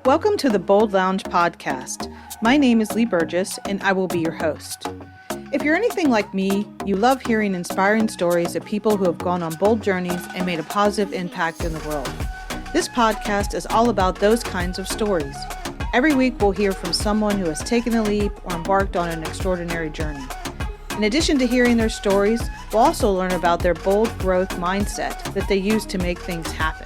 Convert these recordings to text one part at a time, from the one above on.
Welcome to the Bold Lounge podcast. My name is Lee Burgess, and I will be your host. If you're anything like me, you love hearing inspiring stories of people who have gone on bold journeys and made a positive impact in the world. This podcast is all about those kinds of stories. Every week, we'll hear from someone who has taken the leap or embarked on an extraordinary journey. In addition to hearing their stories, we'll also learn about their bold growth mindset that they use to make things happen.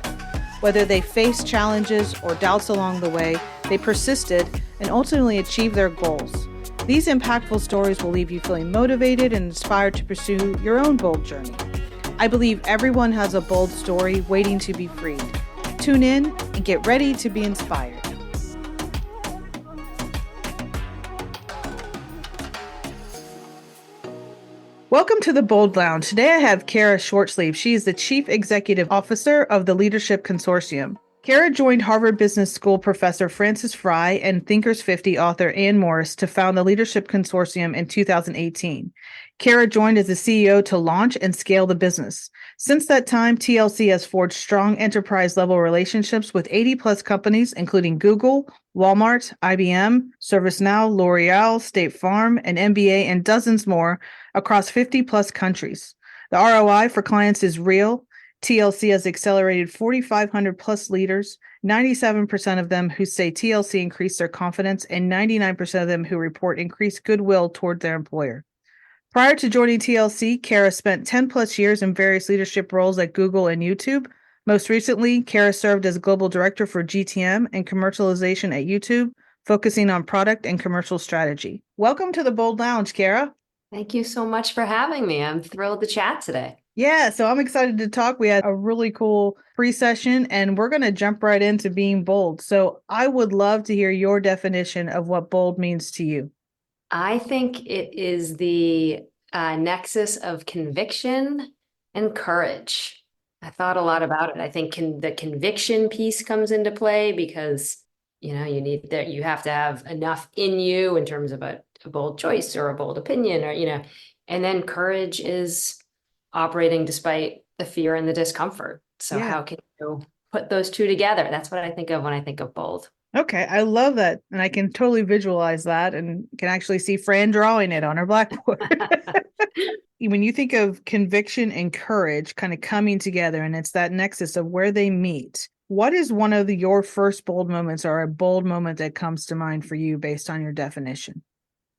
Whether they faced challenges or doubts along the way, they persisted and ultimately achieved their goals. These impactful stories will leave you feeling motivated and inspired to pursue your own bold journey. I believe everyone has a bold story waiting to be freed. Tune in and get ready to be inspired. Welcome to the Bold Lounge. Today I have Cara Shortsleeve. She is the Chief Executive Officer of the Leadership Consortium. Cara joined Harvard Business School professor Francis Frei and Thinkers 50 author Ann Morris to found the Leadership Consortium in 2018. Cara joined as the CEO to launch and scale the business. Since that time, TLC has forged strong enterprise-level relationships with 80-plus companies, including Google, Walmart, IBM, ServiceNow, L'Oreal, State Farm, and NBA, and dozens more across 50-plus countries. The ROI for clients is real. TLC has accelerated 4,500-plus leaders, 97% of them who say TLC increased their confidence, and 99% of them who report increased goodwill toward their employer. Prior to joining TLC, Cara spent 10-plus years in various leadership roles at Google and YouTube. Most recently, Cara served as Global Director for GTM and Commercialization at YouTube, focusing on product and commercial strategy. Welcome to the Bold Lounge, Cara. Thank you so much for having me. I'm thrilled to chat today. Yeah, so I'm excited to talk. We had a really cool pre-session, and we're going to jump right into being bold. So I would love to hear your definition of what bold means to you. I think it is the nexus of conviction and courage. I thought a lot about it. I think the conviction piece comes into play because, you have to have enough in you in terms of a bold choice or a bold opinion and then courage is operating despite the fear and the discomfort. So How can you put those two together? That's what I think of when I think of bold. Okay, I love that. And I can totally visualize that and can actually see Fran drawing it on her blackboard. When you think of conviction and courage kind of coming together, and it's that nexus of where they meet, what is one of your first bold moments or a bold moment that comes to mind for you based on your definition?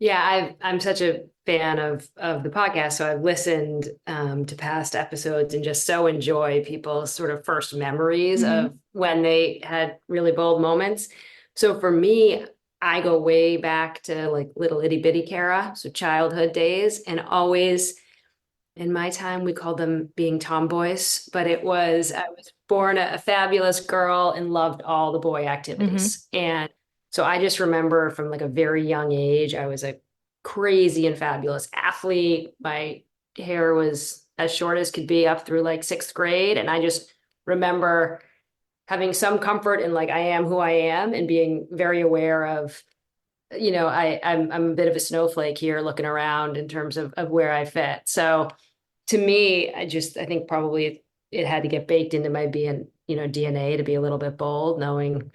Yeah, I'm such a fan of the podcast, so I've listened to past episodes and just so enjoy people's sort of first memories of when they had really bold moments. So for me, I go way back to like little itty bitty Cara, so childhood days, and always in my time we called them being tomboys, but I was born a fabulous girl and loved all the boy activities. And so I just remember from like a very young age, I was a crazy and fabulous athlete. My hair was as short as could be up through like 6th grade. And I just remember having some comfort in like, I am who I am and being very aware of, I'm a bit of a snowflake here looking around in terms of where I fit. So to me, I think probably it had to get baked into my DNA to be a little bit bold, knowing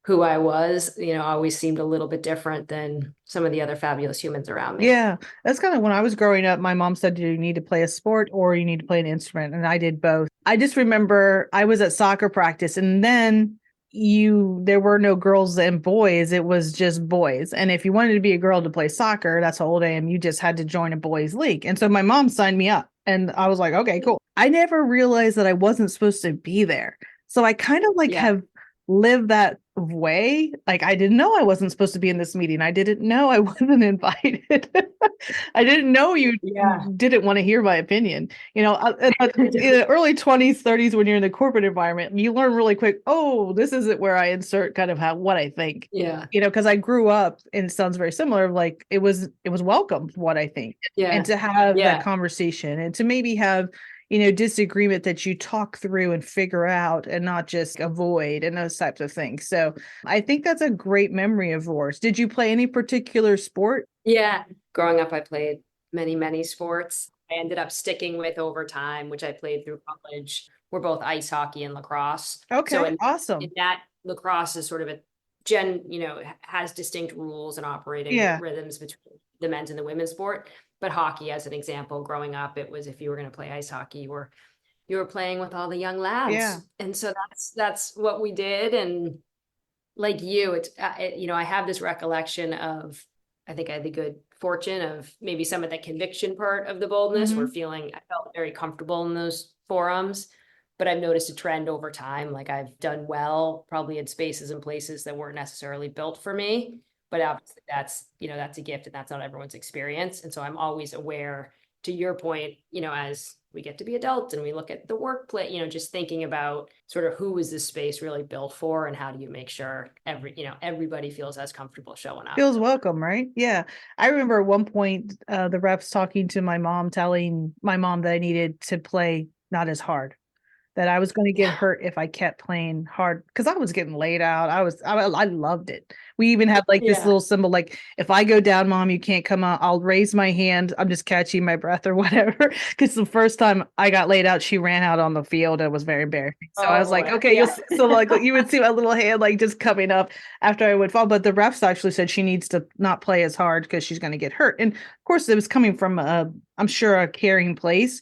who I was, always seemed a little bit different than some of the other fabulous humans around me. Yeah, that's kind of when I was growing up, my mom said, you need to play a sport or you need to play an instrument. And I did both. I just remember I was at soccer practice and then there were no girls and boys. It was just boys. And if you wanted to be a girl to play soccer, that's how old I am. You just had to join a boys league. And so my mom signed me up and I was like, okay, cool. I never realized that I wasn't supposed to be there. So I kind of have lived that way. Like I didn't know I wasn't supposed to be in this meeting. I didn't know I wasn't invited. I didn't know you didn't want to hear my opinion. In the early 20s, 30s, when you're in the corporate environment, you learn really quick, oh, this isn't where I insert kind of what I think. Yeah. Because I grew up and it sounds very similar. Like it was welcome what I think. Yeah. And to have that conversation and to maybe have disagreement that you talk through and figure out and not just avoid and those types of things. So I think that's a great memory of yours. Did you play any particular sport? Yeah. Growing up, I played many, many sports. I ended up sticking with over time, which I played through college. We're both ice hockey and lacrosse. Okay, So awesome. in that lacrosse is sort of has distinct rules and operating Yeah. rhythms between the men's and the women's sport. But hockey, as an example, growing up, it was, if you were going to play ice hockey, you were playing with all the young Yeah. lads. And so that's what we did. And like you, I have this recollection of, I think I had the good fortune of maybe some of the conviction part of the boldness, where I felt very comfortable in those forums. But I've noticed a trend over time. Like, I've done well, probably in spaces and places that weren't necessarily built for me. But obviously that's a gift, and that's not everyone's experience. And so I'm always aware, to your point, as we get to be adults and we look at the workplace, just thinking about sort of who is this space really built for, and how do you make sure everybody feels as comfortable showing up. Feels welcome, right? Yeah. I remember at one point, the refs talking to my mom, telling my mom that I needed to play not as hard, that I was going to get Yeah. hurt if I kept playing hard, because I was getting laid out. I loved it. We even had like this Yeah. little symbol, like, if I go down, mom, you can't come out. I'll raise my hand. I'm just catching my breath or whatever. Because the first time I got laid out, she ran out on the field. It was very embarrassing. So I Oh was like, boy. okay, Yeah. so like you would see my little hand like just coming up after I would fall. But the refs actually said she needs to not play as hard because she's going to get hurt. And of course, it was coming from I'm sure, a caring place,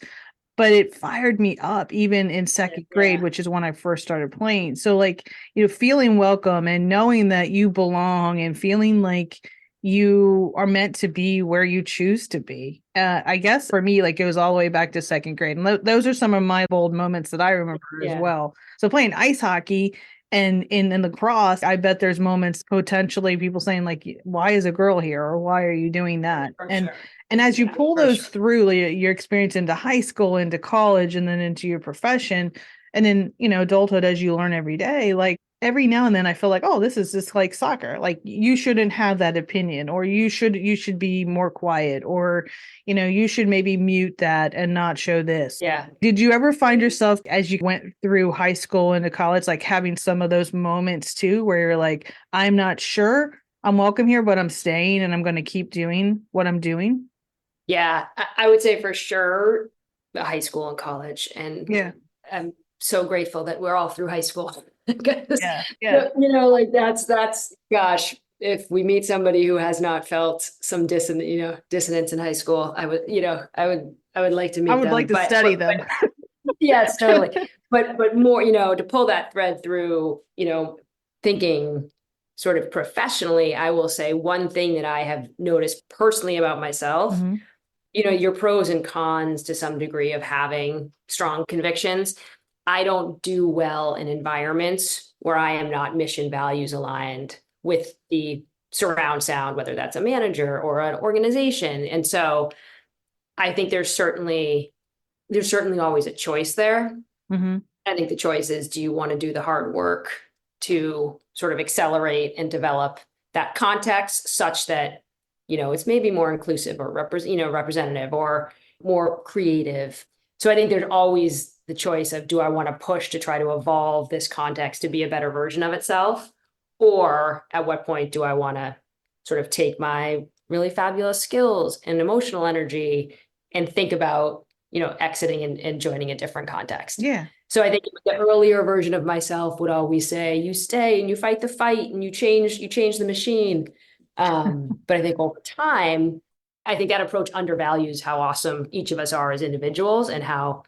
but it fired me up even in second grade, Yeah. which is when I first started playing. So like, feeling welcome and knowing that you belong and feeling like you are meant to be where you choose to be. I guess for me, like, it was all the way back to second grade. And those are some of my bold moments that I remember as Yeah. well. So playing ice hockey and in lacrosse, I bet there's moments potentially people saying like, why is a girl here? Or why are you doing that? For And sure. as you Yeah, pull for those sure. through, like, your experience into high school, into college, and then into your profession, and then, adulthood, as you learn every day, like, every now and then I feel like, oh, this is just like soccer. Like, you shouldn't have that opinion, or you should be more quiet, or, you should maybe mute that and not show this. Yeah. Did you ever find yourself, as you went through high school into college, like having some of those moments too, where you're like, I'm not sure I'm welcome here, but I'm staying and I'm going to keep doing what I'm doing? Yeah. I would say for sure high school and college. And Yeah. I'm so grateful that we're all through high school. Because, Yeah. Yeah. like that's, gosh, if we meet somebody who has not felt some dissonance in high school, I would like to I meet would like them. to study them. Yes, totally. But more, to pull that thread through, thinking sort of professionally, I will say one thing that I have noticed personally about myself, Mhm. your pros and cons to some degree of having strong convictions. I don't do well in environments where I am not mission values aligned with the surround sound, whether that's a manager or an organization. And so I think there's certainly always a choice there. Mhm. I think the choice is, do you want to do the hard work to sort of accelerate and develop that context such that, it's maybe more inclusive or representative or more creative. So I think there's always the choice of, do I want to push to try to evolve this context to be a better version of itself? Or at what point do I want to sort of take my really fabulous skills and emotional energy and think about, exiting and joining a different context? Yeah. So I think the earlier version of myself would always say, you stay and you fight the fight and you change the machine. But I think over time, I think that approach undervalues how awesome each of us are as individuals, and how,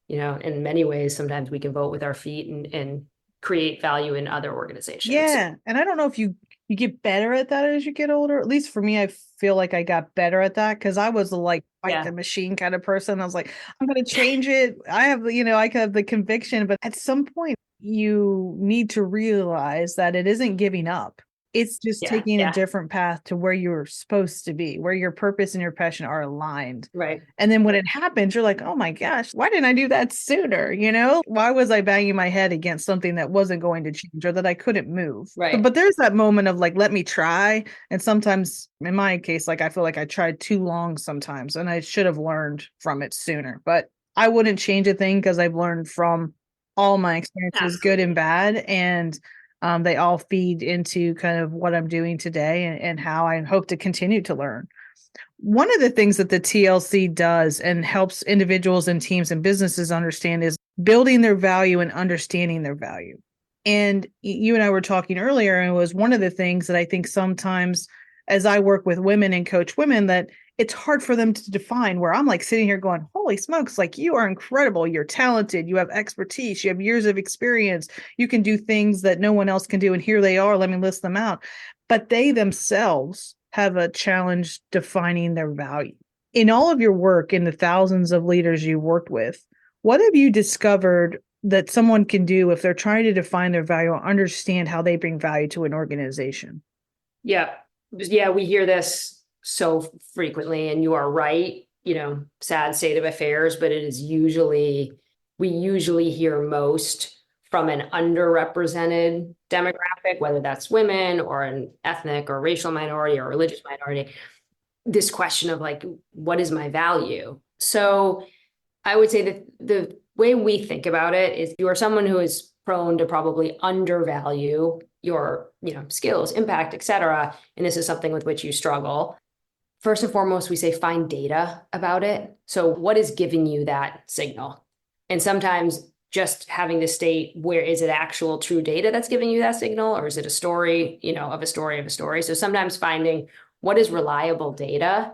in many ways, sometimes we can vote with our feet and create value in other organizations. Yeah. And I don't know if you get better at that as you get older. At least for me, I feel like I got better at that, because I was a like fight Yeah. the machine kind of person. I was like, I'm going to change it. I have the conviction, but at some point you need to realize that it isn't giving up. It's just Yeah. taking a Yeah. different path to where you're supposed to be, where your purpose and your passion are aligned. Right. And then when it happens, you're like, oh my gosh, why didn't I do that sooner? Why was I banging my head against something that wasn't going to change or that I couldn't move? Right. But there's that moment of like, let me try. And sometimes in my case, like, I feel like I tried too long sometimes and I should have learned from it sooner. But I wouldn't change a thing, because I've learned from all my experiences, good and Absolutely. bad. And they all feed into kind of what I'm doing today, and how I hope to continue to learn. One of the things that the TLC does and helps individuals and teams and businesses understand is building their value and understanding their value. And you and I were talking earlier, and it was one of the things that I think sometimes as I work with women and coach women, that it's hard for them to define, where I'm like sitting here going, holy smokes, like you are incredible. You're talented. You have expertise. You have years of experience. You can do things that no one else can do. And here they are. Let me list them out. But they themselves have a challenge defining their value. In all of your work, in the thousands of leaders you've worked with, what have you discovered that someone can do if they're trying to define their value or understand how they bring value to an organization? Yeah. Yeah, we hear this so frequently, and you are right, sad state of affairs, but we usually hear most from an underrepresented demographic, whether that's women or an ethnic or racial minority or religious minority, this question of like, what is my value? So I would say that the way we think about it is you are someone who is prone to probably undervalue your, skills, impact, et cetera. And this is something with which you struggle. First and foremost, we say find data about it. So what is giving you that signal? And sometimes just having to state, where is it actual true data that's giving you that signal? Or is it a story, of a story of a story? So sometimes finding what is reliable data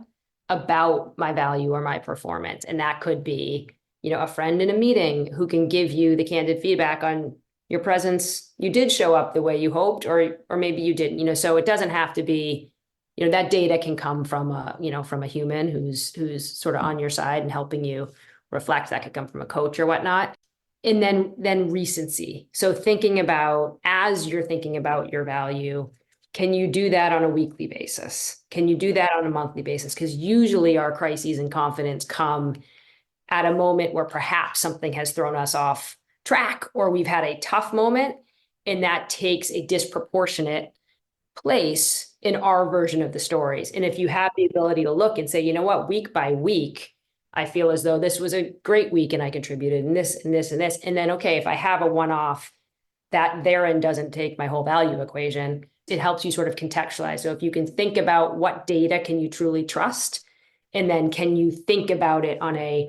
about my value or my performance. And that could be, a friend in a meeting who can give you the candid feedback on your presence. You did show up the way you hoped, or maybe you didn't, so it doesn't have to be, that data can come from a human who's sort of on your side and helping you reflect. That could come from a coach or whatnot. And then recency. So as you're thinking about your value, can you do that on a weekly basis? Can you do that on a monthly basis? Because usually our crises and confidence come at a moment where perhaps something has thrown us off track, or we've had a tough moment, and that takes a disproportionate place in our version of the stories. And if you have the ability to look and say, you know what, week by week, I feel as though this was a great week and I contributed in this and this and this. And then, okay, if I have a one-off, that therein doesn't take my whole value equation. It helps you sort of contextualize. So if you can think about what data can you truly trust, and then can you think about it on a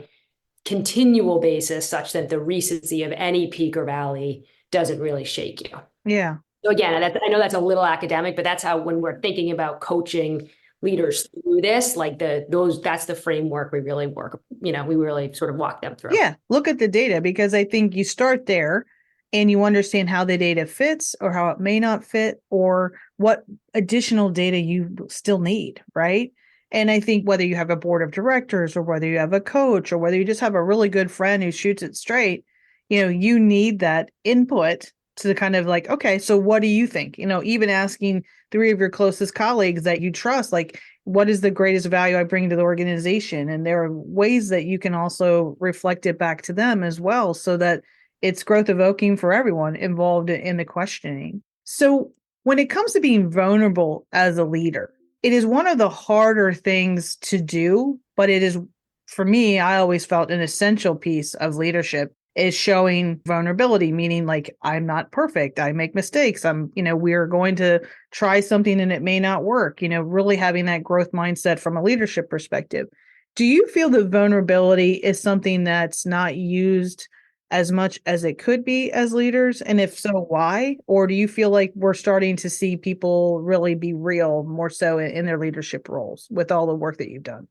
continual basis such that the recency of any peak or valley doesn't really shake you. Yeah. So again, I know that's a little academic, but that's how, when we're thinking about coaching leaders through this, like that's the framework we really work, we really sort of walk them through. Yeah. Look at the data, because I think you start there and you understand how the data fits or how it may not fit, or what additional data you still need, right? And I think whether you have a board of directors or whether you have a coach or whether you just have a really good friend who shoots it straight, you need that input to kind of like, okay, so what do you think? Even asking 3 of your closest colleagues that you trust, like, what is the greatest value I bring to the organization? And there are ways that you can also reflect it back to them as well, so that it's growth evoking for everyone involved in the questioning. So when it comes to being vulnerable as a leader, it is one of the harder things to do, but it is, for me, I always felt an essential piece of leadership is showing vulnerability, meaning like, I'm not perfect. I make mistakes. We're going to try something and it may not work, really having that growth mindset from a leadership perspective. Do you feel that vulnerability is something that's not used as much as it could be as leaders? And if so, why? Or do you feel like we're starting to see people really be real more so in their leadership roles with all the work that you've done?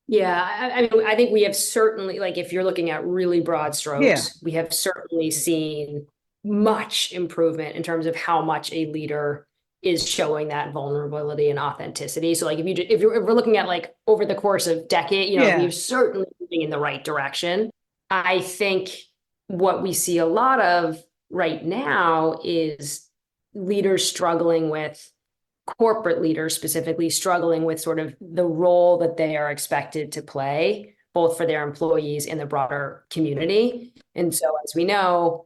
Yeah, I mean, I think we have certainly, like, if you're looking at really broad strokes, we have certainly seen much improvement in terms of how much a leader is showing that vulnerability and authenticity. So like, if we're looking at like over the course of decade, we're certainly moving in the right direction. I think what we see a lot of right now is leaders struggling with, corporate leaders specifically struggling with sort of the role that they are expected to play, both for their employees and the broader community. And so, as we know,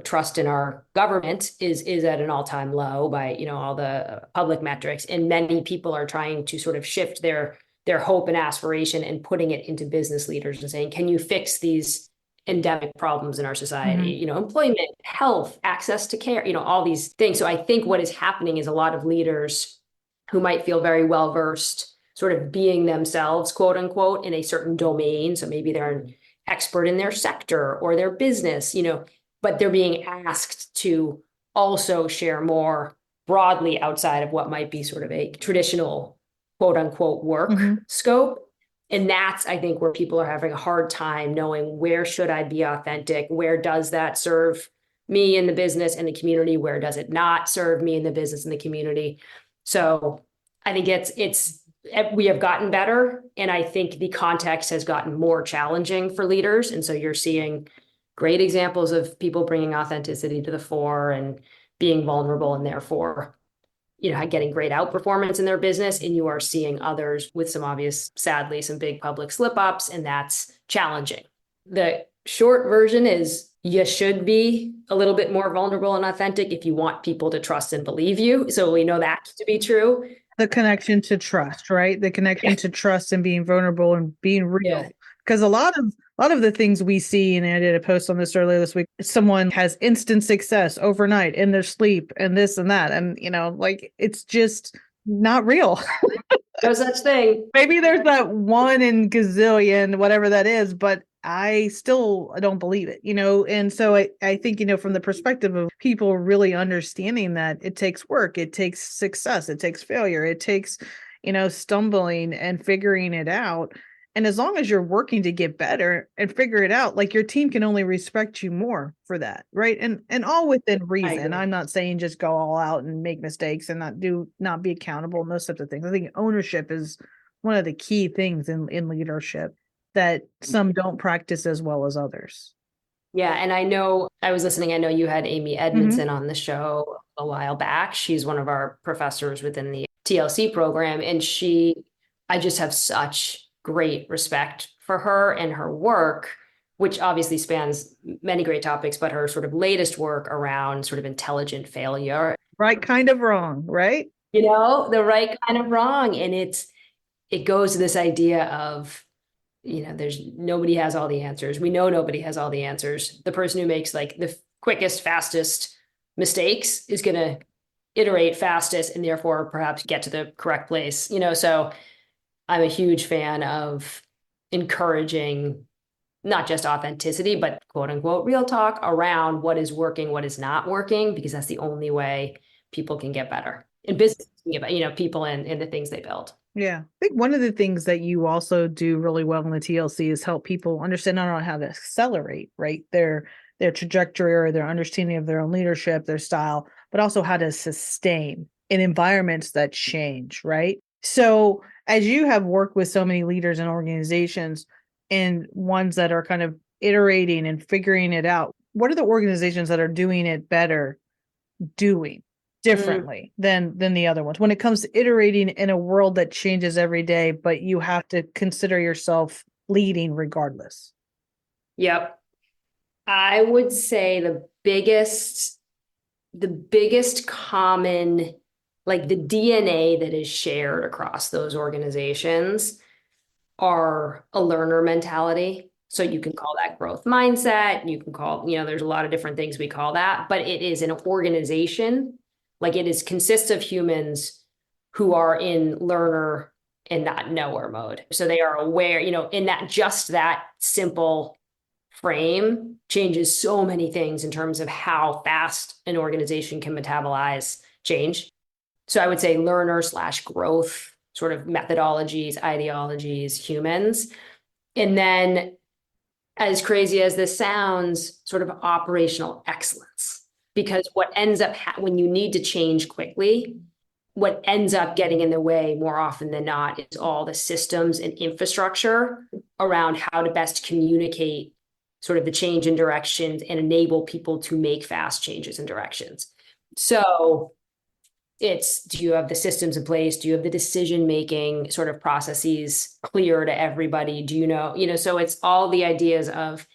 trust in our government is at an all-time low by, all the public metrics. And many people are trying to sort of shift their hope and aspiration and putting it into business leaders and saying, can you fix these endemic problems in our society, employment, health, access to care, all these things. So I think what is happening is a lot of leaders who might feel very well versed, sort of being themselves, quote unquote, in a certain domain. So maybe they're an expert in their sector or their business, but they're being asked to also share more broadly outside of what might be sort of a traditional quote unquote work scope. And that's, I think, where people are having a hard time knowing, where should I be authentic? Where does that serve me in the business and the community? Where does it not serve me in the business and the community? So I think we have gotten better. And I think the context has gotten more challenging for leaders. And so you're seeing great examples of people bringing authenticity to the fore and being vulnerable, and therefore, getting great outperformance in their business. And you are seeing others with sadly, some big public slip ups, and that's challenging. The short version is, you should be a little bit more vulnerable and authentic if you want people to trust and believe you. So we know that to be true. The connection to trust, right? The connection to trust and being vulnerable and being real. Yeah. Because a lot of the things we see, and I did a post on this earlier this week, someone has instant success overnight in their sleep and this and that. And, it's just not real. No such thing. Maybe there's that one in gazillion, whatever that is, but I still don't believe it, And so I think, from the perspective of people really understanding that it takes work, it takes success, it takes failure, it takes, stumbling and figuring it out. And as long as you're working to get better and figure it out, like, your team can only respect you more for that. Right. And all within reason. I'm not saying just go all out and make mistakes and not be accountable and those types of things. I think ownership is one of the key things in leadership that some don't practice as well as others. Yeah. And I know, I was listening, I know you had Amy Edmondson on the show a while back. She's one of our professors within the TLC program. And I just have such great respect for her and her work, which obviously spans many great topics, but her sort of latest work around sort of intelligent failure. Right kind of wrong, right? The right kind of wrong. And it goes to this idea of, nobody has all the answers. We know nobody has all the answers. The person who makes like the quickest, fastest mistakes is going to iterate fastest and therefore perhaps get to the correct place, so I'm a huge fan of encouraging not just authenticity, but quote unquote real talk around what is working, what is not working, because that's the only way people can get better in business, people and the things they build. Yeah. I think one of the things that you also do really well in the TLC is help people understand not only how to accelerate, right, their trajectory or their understanding of their own leadership, their style, but also how to sustain in environments that change, right? So as you have worked with so many leaders and organizations and ones that are kind of iterating and figuring it out, what are the organizations that are doing it better doing differently than the other ones when it comes to iterating in a world that changes every day, but you have to consider yourself leading regardless? Yep. I would say the biggest common, like the DNA that is shared across those organizations, are a learner mentality. So you can call that growth mindset. You can call, there's a lot of different things we call that, but it is an organization. Like, consists of humans who are in learner and not knower mode. So they are aware, in that simple frame changes so many things in terms of how fast an organization can metabolize change. So I would say learner/growth sort of methodologies, ideologies, humans. And then, as crazy as this sounds, sort of operational excellence. Because what ends up when you need to change quickly, what ends up getting in the way more often than not is all the systems and infrastructure around how to best communicate sort of the change in directions and enable people to make fast changes in directions. So do you have the systems in place? Do you have the decision-making sort of processes clear to everybody? Do so it's all the ideas of,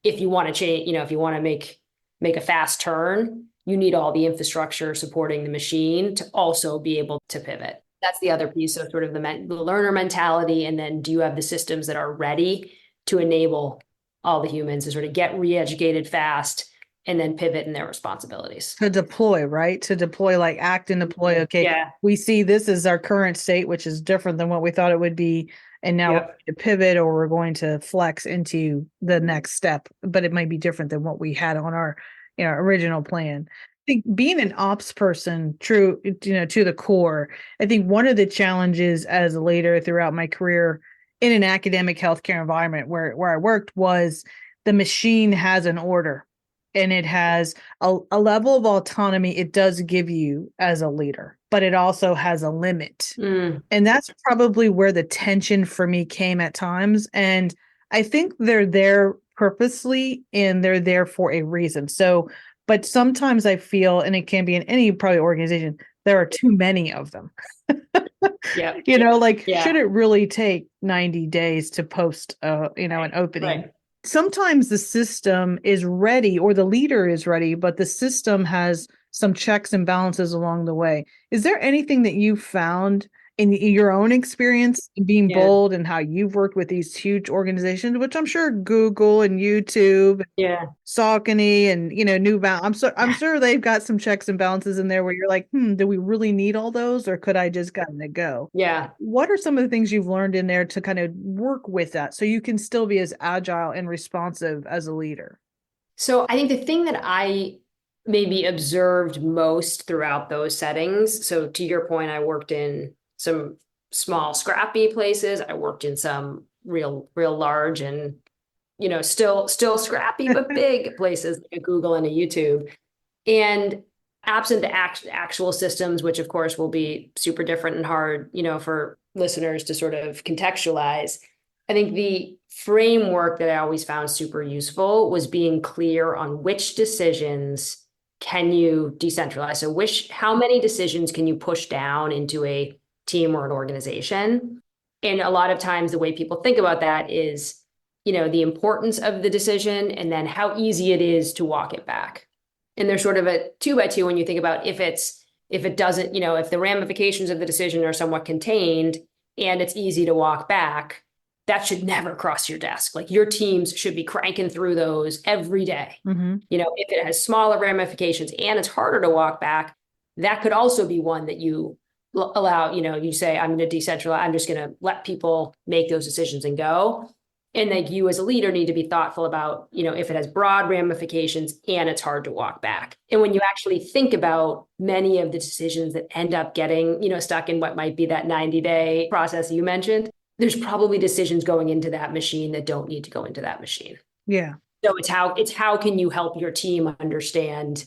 if you want to change, if you want to make a fast turn, you need all the infrastructure supporting the machine to also be able to pivot. That's the other piece. So sort of the learner mentality. And then, do you have the systems that are ready to enable all the humans to sort of get re-educated fast and then pivot in their responsibilities? To deploy, right? To deploy, like act and deploy. Okay. Yeah. We see this is our current state, which is different than what we thought it would be. And now we're going to pivot, or we're going to flex into the next step, but it might be different than what we had on our, original plan. think being an ops person, true, to the core, I think one of the challenges as a leader throughout my career in an academic healthcare environment where I worked was the machine has an order and it has a level of autonomy it does give you as a leader, but it also has a limit. And that's probably where the tension for me came at times. And I think they're there purposely and they're there for a reason. So, but sometimes I feel, and it can be in any probably organization, there are too many of them. Yeah. Like, Yeah. should it really take 90 days to post, an opening? Right. Sometimes the system is ready or the leader is ready, but the system has some checks and balances along the way. Is there anything that you found in your own experience in being Yeah. bold and how you've worked with these huge organizations, which I'm sure Google and YouTube, Yeah. Saucony and New Balance. I'm sure they've got some checks and balances in there where you're like, do we really need all those, or could I just kind of go? Yeah. What are some of the things you've learned in there to kind of work with that so you can still be as agile and responsive as a leader? So I think the thing that I maybe observed most throughout those settings. So to your point, I worked in some small, scrappy places. I worked in some real large and still scrappy but big places like a Google and a YouTube. And absent the actual systems, which of course will be super different and hard, for listeners to sort of contextualize. I think the framework that I always found super useful was being clear on which decisions can you decentralize. So how many decisions can you push down into a team or an organization? And a lot of times the way people think about that is, the importance of the decision and then how easy it is to walk it back. And there's sort of a 2x2 when you think about if it doesn't, if the ramifications of the decision are somewhat contained and it's easy to walk back, that should never cross your desk. Like your teams should be cranking through those every day. Mm-hmm. If it has smaller ramifications and it's harder to walk back, that could also be one that you allow, you say, I'm going to decentralize, I'm just going to let people make those decisions and go. And like you as a leader need to be thoughtful about, if it has broad ramifications and it's hard to walk back. And when you actually think about many of the decisions that end up getting, stuck in what might be that 90-day process you mentioned, there's probably decisions going into that machine that don't need to go into that machine. Yeah. So it's how can you help your team understand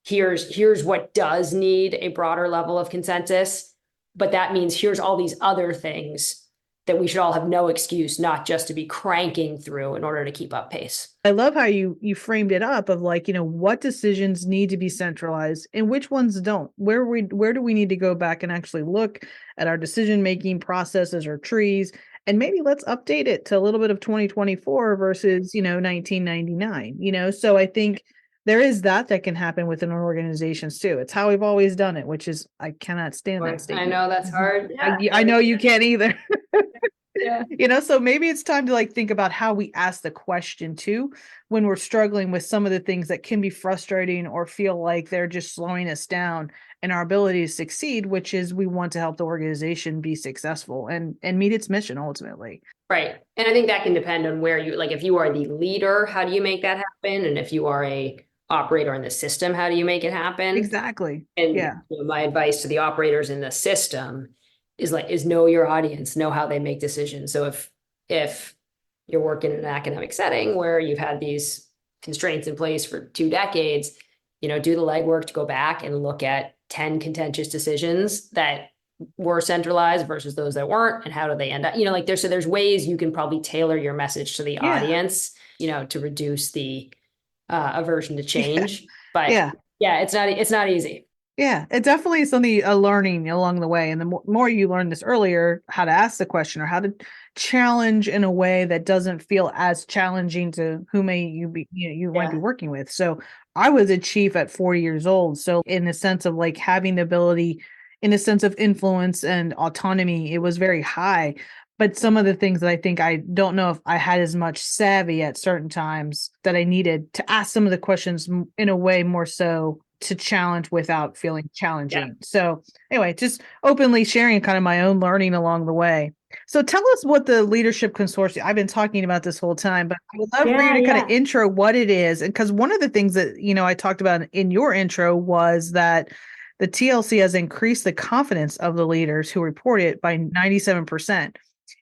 here's what does need a broader level of consensus, but that means here's all these other things that we should all have no excuse not just to be cranking through in order to keep up pace. I love how you framed it up of like, what decisions need to be centralized and which ones don't. Where do we need to go back and actually look at our decision-making processes or trees, and maybe let's update it to a little bit of 2024 versus, 1999, So I think there is that can happen within organizations too. It's how we've always done it, which is, I cannot stand that statement. I know that's hard. Yeah. I know you can't either. Yeah. So maybe it's time to like think about how we ask the question too, when we're struggling with some of the things that can be frustrating or feel like they're just slowing us down in our ability to succeed, which is we want to help the organization be successful and meet its mission ultimately. Right. And I think that can depend on where if you are the leader, how do you make that happen? And if you are a operator in the system, how do you make it happen? Exactly. And yeah. My advice to the operators in the system is know your audience, know how they make decisions. So if you're working in an academic setting where you've had these constraints in place for 2 decades, do the legwork to go back and look at 10 contentious decisions that were centralized versus those that weren't, and how do they end up, there's ways you can probably tailor your message to the audience, to reduce the aversion to change. But it's not easy. Yeah, it definitely is something, a learning along the way. And the more you learn this earlier, how to ask the question or how to challenge in a way that doesn't feel as challenging to who may you be, you might be working with. So I was a chief at 40 years old. So in the sense of like having the ability, in a sense of influence and autonomy, it was very high. But some of the things that I think I don't know if I had as much savvy at certain times that I needed to ask some of the questions in a way more so to challenge without feeling Yeah. challenging. So anyway, just openly sharing kind of my own learning along the way. So tell us what the Leadership Consortium, I've been talking about this whole time, but I would love for you Yeah, to kind of yeah. intro what it is. And because one of the things that, I talked about in your intro was that the TLC has increased the confidence of the leaders who report it by 97%.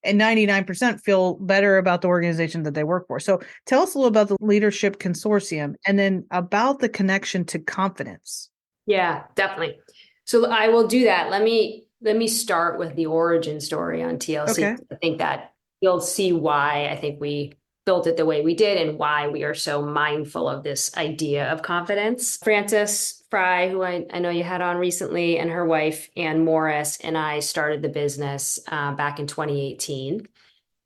And 99% feel better about the organization that they work for. So tell us a little about the Leadership Consortium and then about the connection to confidence. Yeah, definitely. So I will do that. Let me start with the origin story on TLC. Okay. I think that you'll see why I think we built it the way we did and why we are so mindful of this idea of confidence. Frances Frei, who I know you had on recently, and her wife, Ann Morris, and I started the business back in 2018.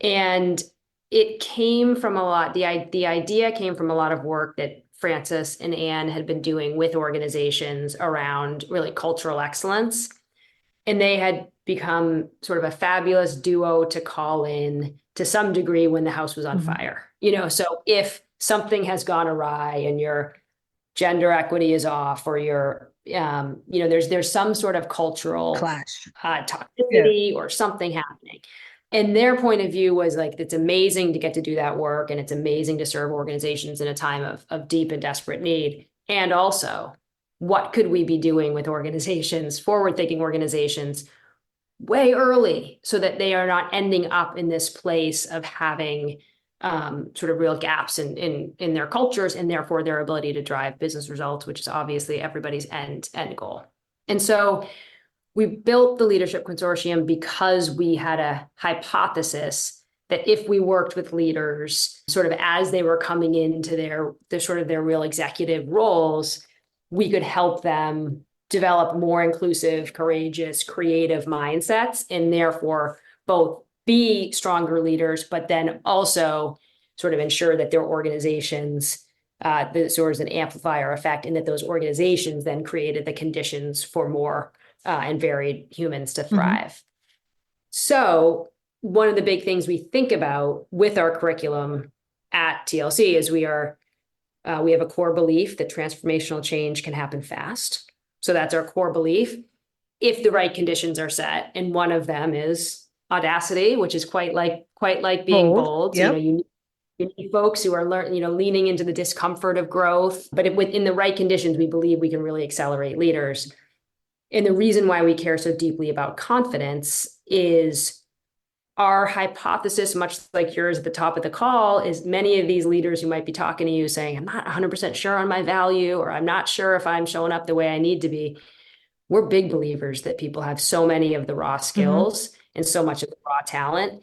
And it came from a lot, the idea came from a lot of work that Frances and Anne had been doing with organizations around really cultural excellence. And they had become sort of a fabulous duo to call in to some degree when the house was on Mhm. fire. So if something has gone awry and your gender equity is off, or there's some sort of cultural Clash. Yeah. toxicity or something happening. And their point of view was like, it's amazing to get to do that work, and it's amazing to serve organizations in a time of deep and desperate need. And also, what could we be doing with organizations, forward-thinking organizations, way early, so that they are not ending up in this place of having sort of real gaps in their cultures, and therefore their ability to drive business results, which is obviously everybody's end goal. And so we built the Leadership Consortium because we had a hypothesis that if we worked with leaders sort of as they were coming into their real executive roles, we could help them develop more inclusive, courageous, creative mindsets, and therefore both be stronger leaders, but then also sort of ensure that their organizations, that sort of an amplifier effect, and that those organizations then created the conditions for more and varied humans to Mhm. thrive. So one of the big things we think about with our curriculum at TLC is we have a core belief that transformational change can happen fast. So that's our core belief if the right conditions are set. And one of them is audacity, which is quite like being Bold. bold. So, Yep. you need folks who are leaning into the discomfort of growth, but within the right conditions, we believe we can really accelerate leaders. And the reason why we care so deeply about confidence is our hypothesis, much like yours at the top of the call, is many of these leaders who might be talking to you saying, I'm not 100% sure on my value, or I'm not sure if I'm showing up the way I need to be. We're big believers that people have so many of the raw Mhm. skills and so much of the raw talent.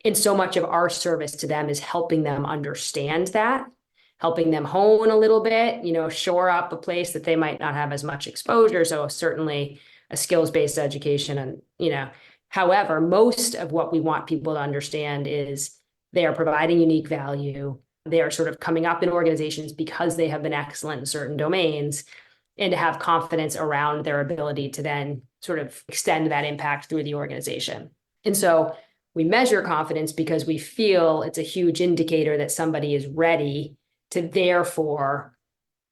And so much of our service to them is helping them understand that, helping them hone a little bit, shore up a place that they might not have as much exposure. So certainly a skills-based education. And, however, most of what we want people to understand is they are providing unique value. They are sort of coming up in organizations because they have been excellent in certain domains, and to have confidence around their ability to then sort of extend that impact through the organization. And so we measure confidence because we feel it's a huge indicator that somebody is ready to therefore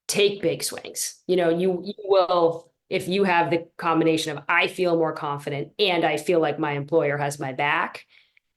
take big swings. You will, if you have the combination of I feel more confident and I feel like my employer has my back,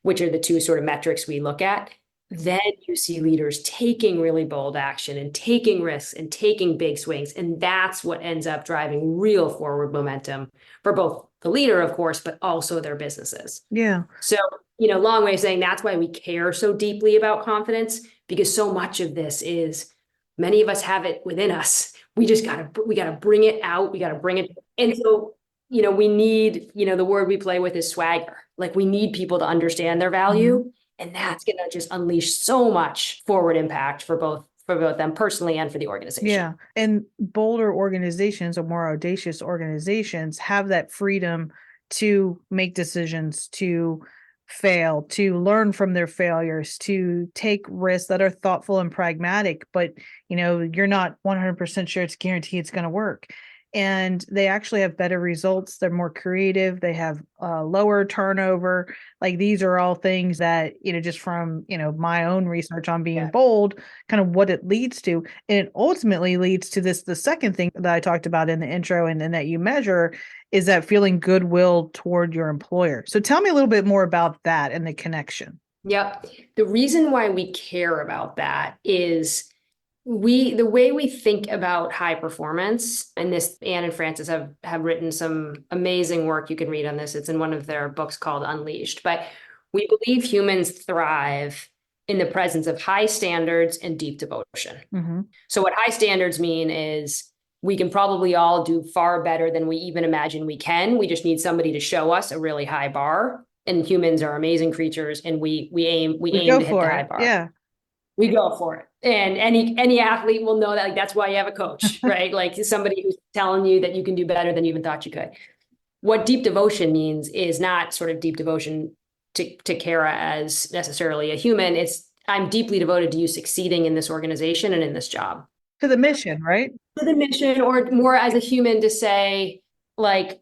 which are the two sort of metrics we look at, then you see leaders taking really bold action and taking risks and taking big swings. And that's what ends up driving real forward momentum for both the leader, of course, but also their businesses. Yeah. So, long way of saying that's why we care so deeply about confidence, because so much of this is many of us have it within us. We gotta bring it out. We gotta bring it. And so, we need, the word we play with is swagger. Like, we need people to understand their Mhm. value, and that's going to just unleash so much forward impact for both them personally and for the organization. Yeah. And bolder organizations or more audacious organizations have that freedom to make decisions, to fail, to learn from their failures, to take risks that are thoughtful and pragmatic, but you're not 100% sure it's guaranteed it's going to work. and they actually have better results. They're more creative. They have lower turnover. Like these are all things that, just from, my own research on being bold, kind of what it leads to. And it ultimately leads to this, the second thing that I talked about in the intro and that you measure is that feeling goodwill toward your employer. So tell me a little bit more about that and the connection. Yep. The reason why we care about that is the way we think about high performance, and this, Anne and Francis have written some amazing work. You can read on this. It's in one of their books called Unleashed. But we believe humans thrive in the presence of high standards and deep devotion. Mm-hmm. So what high standards mean is we can probably all do far better than we even imagine we can. We just need somebody to show us a really high bar. And humans are amazing creatures, and we aim to hit the high bar. Yeah. We go for it. And any athlete will know that, like, that's why you have a coach, right? Like somebody who's telling you that you can do better than you even thought you could. What deep devotion means is not sort of deep devotion to Cara as necessarily a human. It's I'm deeply devoted to you succeeding in this organization and in this job. To the mission, right? To the mission, or more as a human to say, like,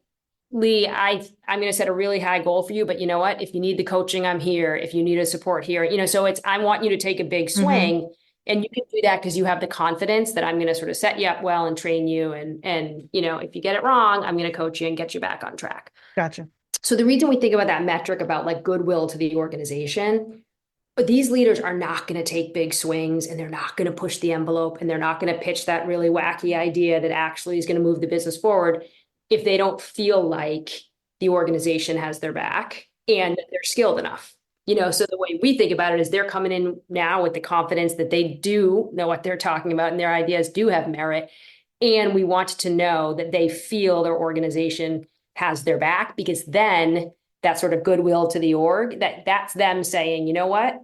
Lee, I'm going to set a really high goal for you, but you know what? If you need the coaching, I'm here. If you need a support here, so I want you to take a big swing, mm-hmm. and you can do that because you have the confidence that I'm going to sort of set you up well and train you. And, if you get it wrong, I'm going to coach you and get you back on track. Gotcha. So the reason we think about that metric about like goodwill to the organization, but these leaders are not going to take big swings, and they're not going to push the envelope, and they're not going to pitch that really wacky idea that actually is going to move the business forward if they don't feel like the organization has their back and they're skilled enough. So the way we think about it is they're coming in now with the confidence that they do know what they're talking about and their ideas do have merit. And we want to know that they feel their organization has their back, because then that sort of goodwill to the org, that's them saying, you know what,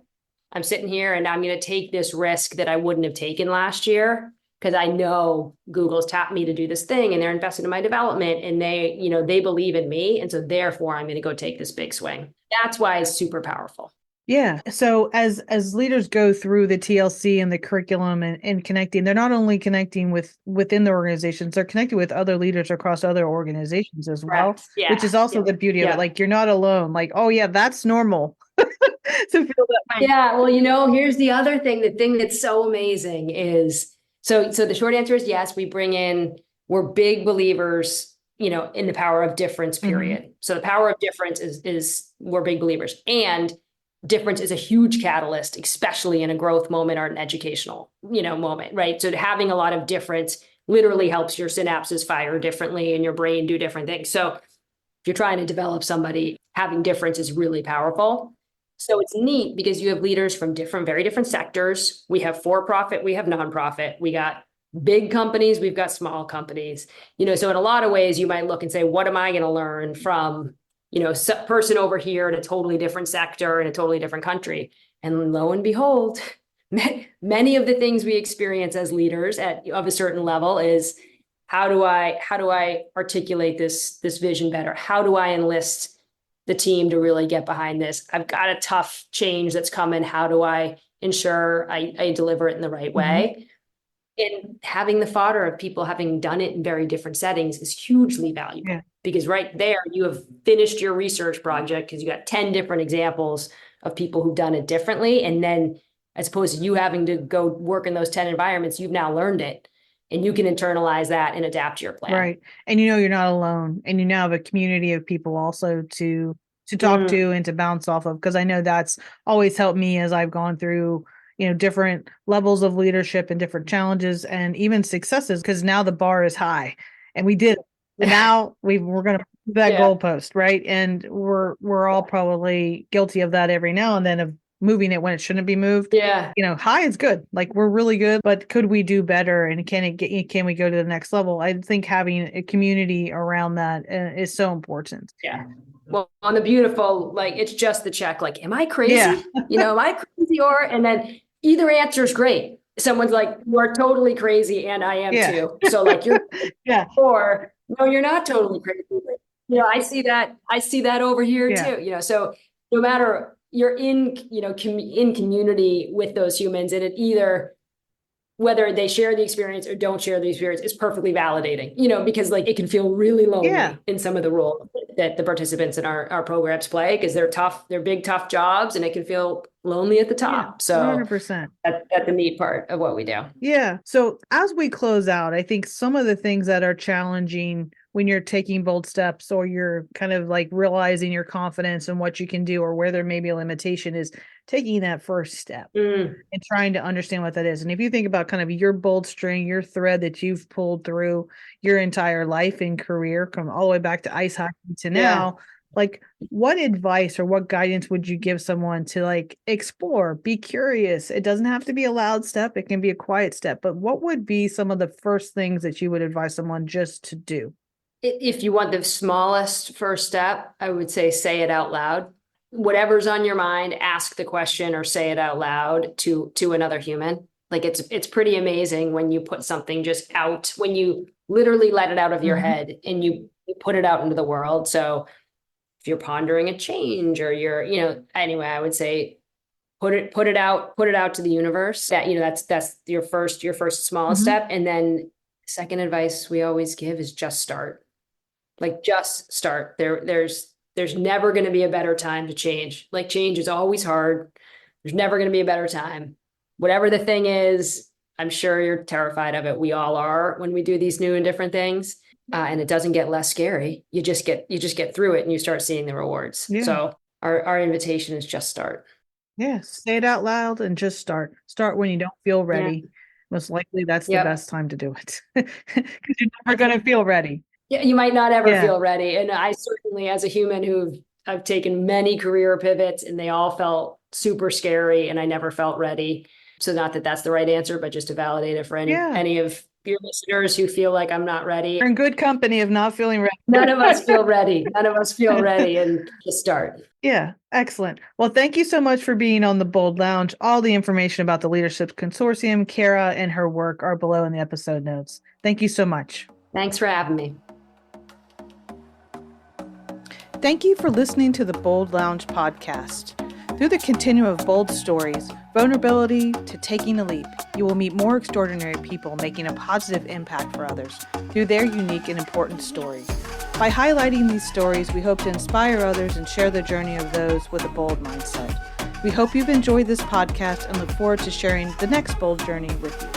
I'm sitting here and I'm going to take this risk that I wouldn't have taken last year, because I know Google's tapped me to do this thing and they're invested in my development, and they believe in me. And so therefore I'm going to go take this big swing. That's why it's super powerful. Yeah. So as leaders go through the TLC and the curriculum and connecting, they're not only connecting within the organizations, they're connecting with other leaders across other organizations as well, yeah. Which is also the beauty of it. Like, you're not alone. Like, oh yeah, that's normal to feel that way. Yeah. Well, here's the other thing. The thing that's so amazing is, so the short answer is yes, we're big believers, in the power of difference, period. Mm-hmm. So the power of difference is we're big believers, and difference is a huge catalyst, especially in a growth moment or an educational, moment, right? So having a lot of difference literally helps your synapses fire differently and your brain do different things. So if you're trying to develop somebody, having difference is really powerful. So it's neat because you have leaders from very different sectors. We have for-profit, we have nonprofit, we got big companies, we've got small companies, so in a lot of ways you might look and say, what am I going to learn from, person over here in a totally different sector in a totally different country? And lo and behold, many of the things we experience as leaders of a certain level is, how do I articulate this vision better? How do I enlist the team to really get behind this? I've got a tough change that's coming. How do I ensure I deliver it in the right way? Mm-hmm. And having the fodder of people having done it in very different settings is hugely valuable, because right there you have finished your research project, because you got 10 different examples of people who've done it differently. And then, as opposed to you having to go work in those 10 environments, you've now learned it. And you can internalize that and adapt to your plan. Right. And you're not alone. And you now have a community of people also to talk to and to bounce off of. Because I know that's always helped me as I've gone through, different levels of leadership and different challenges and even successes, because now the bar is high and we did it. And now we're going to move that goalpost, right? And we're all probably guilty of that every now and then, of moving it when it shouldn't be moved. Yeah. High is good. Like, we're really good, but could we do better? And can we go to the next level? I think having a community around that is so important. Yeah. Well, on the beautiful, like, it's just the check, like, am I crazy? Yeah. Am I crazy? And then either answer is great. Someone's like, you are totally crazy. And I am too. So like, you're, or no, you're not totally crazy. I see that over here too, so no matter, you're in, in community with those humans, and it either whether they share the experience or don't share the experience is perfectly validating, because like it can feel really lonely in some of the roles that the participants in our programs play, because they're tough, they're big, tough jobs, and it can feel lonely at the top. So 100%. that's the neat part of what we do. Yeah. So as we close out, I think some of the things that are challenging when you're taking bold steps, or you're kind of like realizing your confidence and what you can do, or where there may be a limitation, is taking that first step and trying to understand what that is. And if you think about kind of your bold string, your thread that you've pulled through your entire life and career, come all the way back to ice hockey to now, like what advice or what guidance would you give someone to like explore, be curious? It doesn't have to be a loud step. It can be a quiet step, but what would be some of the first things that you would advise someone just to do? If you want the smallest first step, I would say it out loud. Whatever's on your mind, ask the question or say it out loud to another human. Like it's pretty amazing when you put something just out, when you literally let it out of your head and you put it out into the world. So if you're pondering a change, or you're, anyway, I would say put it out to the universe. That, that's your first smallest step. And then second advice we always give is just start. Like just start. There's never going to be a better time to change. Like change is always hard. There's never going to be a better time. Whatever the thing is, I'm sure you're terrified of it. We all are when we do these new and different things. And it doesn't get less scary. You just get through it and you start seeing the rewards. Yeah. So our invitation is just start. Yeah. Say it out loud and just start. Start when you don't feel ready. Yeah. Most likely that's the best time to do it, because you're never going to feel ready. Yeah, you might not ever feel ready. And I certainly, as a human I've taken many career pivots and they all felt super scary and I never felt ready. So not that that's the right answer, but just to validate it for any of your listeners who feel like I'm not ready. You're in good company of not feeling ready. None of us feel ready. None of us feel ready, and just start. Yeah, excellent. Well, thank you so much for being on the Bold Lounge. All the information about the Leadership Consortium, Cara, and her work are below in the episode notes. Thank you so much. Thanks for having me. Thank you for listening to the Bold Lounge podcast. Through the continuum of bold stories, vulnerability to taking a leap, you will meet more extraordinary people making a positive impact for others through their unique and important story. By highlighting these stories, we hope to inspire others and share the journey of those with a bold mindset. We hope you've enjoyed this podcast and look forward to sharing the next bold journey with you.